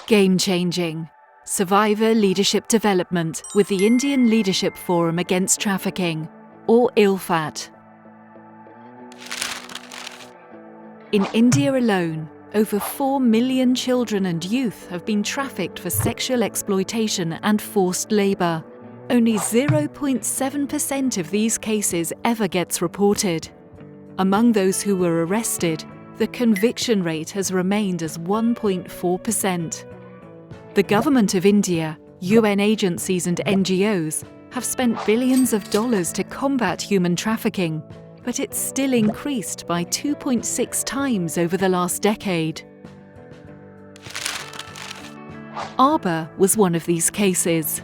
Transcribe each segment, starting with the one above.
Game-changing. Survivor leadership development with the Indian Leadership Forum Against Trafficking, or ILFAT. In India alone, over 4 million children and youth have been trafficked for sexual exploitation and forced labour. Only 0.7% of these cases ever gets reported. Among those who were arrested, the conviction rate has remained as 1.4%. The government of India, UN agencies and NGOs have spent billions of dollars to combat human trafficking, but it's still increased by 2.6 times over the last decade. Arba was one of these cases.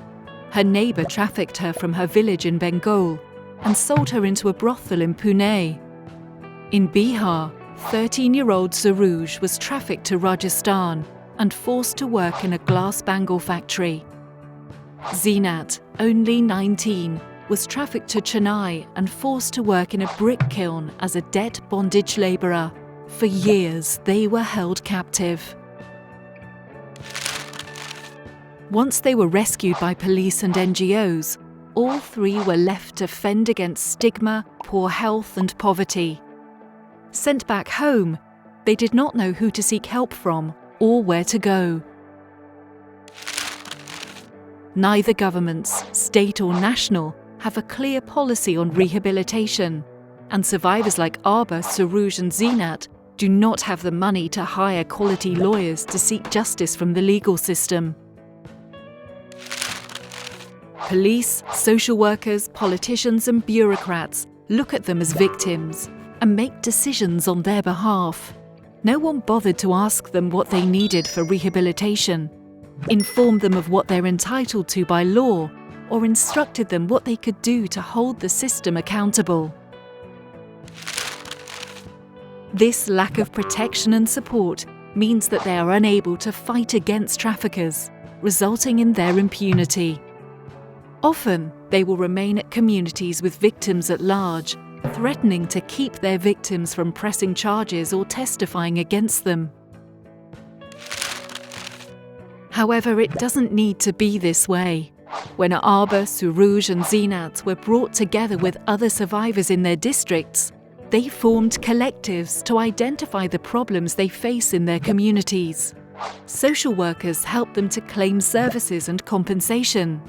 Her neighbour trafficked her from her village in Bengal and sold her into a brothel in Pune. In Bihar, 13-year-old Suruj was trafficked to Rajasthan and forced to work in a glass bangle factory. Zeenat, only 19, was trafficked to Chennai and forced to work in a brick kiln as a debt bondage labourer. For years, they were held captive. Once they were rescued by police and NGOs, all three were left to fend against stigma, poor health and poverty. Sent back home, they did not know who to seek help from or where to go. Neither governments, state or national, have a clear policy on rehabilitation, and survivors like Arba, Suruj and Zeenat do not have the money to hire quality lawyers to seek justice from the legal system. Police, social workers, politicians and bureaucrats look at them as victims and make decisions on their behalf. No one bothered to ask them what they needed for rehabilitation, informed them of what they're entitled to by law, or instructed them what they could do to hold the system accountable. This lack of protection and support means that they are unable to fight against traffickers, resulting in their impunity. Often, they will remain at communities with victims at large, threatening to keep their victims from pressing charges or testifying against them. However, it doesn't need to be this way. When Arba, Suruj and Zeenat were brought together with other survivors in their districts, they formed collectives to identify the problems they face in their communities. Social workers help them to claim services and compensation.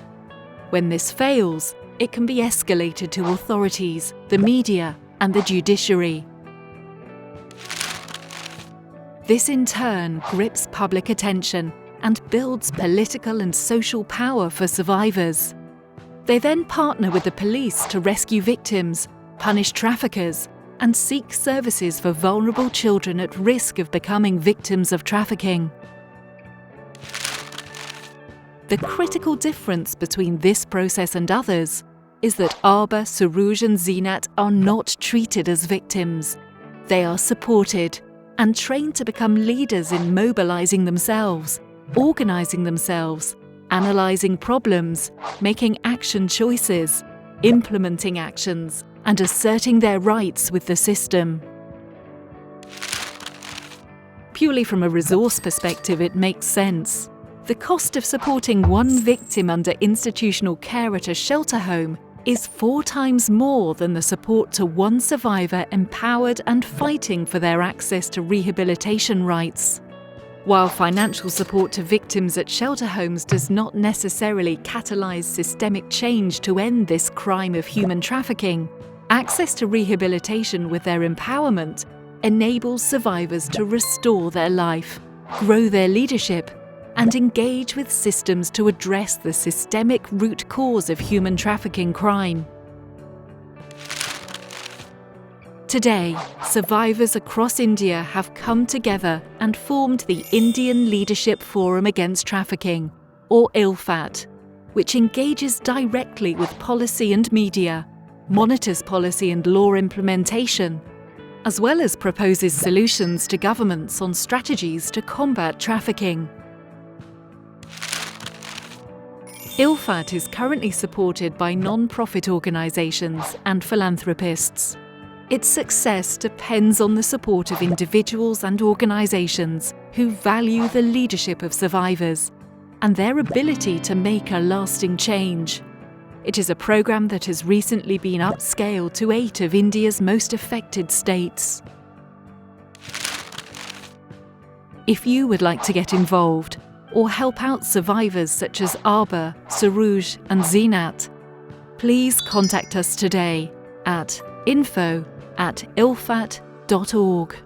When this fails, it can be escalated to authorities, the media, and the judiciary. This in turn grips public attention and builds political and social power for survivors. They then partner with the police to rescue victims, punish traffickers, and seek services for vulnerable children at risk of becoming victims of trafficking. The critical difference between this process and others is that Arba, Suruj and Zeenat are not treated as victims. They are supported and trained to become leaders in mobilizing themselves, organizing themselves, analyzing problems, making action choices, implementing actions, and asserting their rights with the system. Purely from a resource perspective, it makes sense. The cost of supporting one victim under institutional care at a shelter home is 4 times more than the support to one survivor empowered and fighting for their access to rehabilitation rights. While financial support to victims at shelter homes does not necessarily catalyse systemic change to end this crime of human trafficking, access to rehabilitation with their empowerment enables survivors to restore their life, grow their leadership, and engage with systems to address the systemic root cause of human trafficking crime. Today, survivors across India have come together and formed the Indian Leadership Forum Against Trafficking, or ILFAT, which engages directly with policy and media, monitors policy and law implementation, as well as proposes solutions to governments on strategies to combat trafficking. ILFAT is currently supported by non-profit organisations and philanthropists. Its success depends on the support of individuals and organisations who value the leadership of survivors and their ability to make a lasting change. It is a programme that has recently been upscaled to 8 of India's most affected states. If you would like to get involved or help out survivors such as Arba, Saruj and Zinat, please contact us today at info@ilfat.org.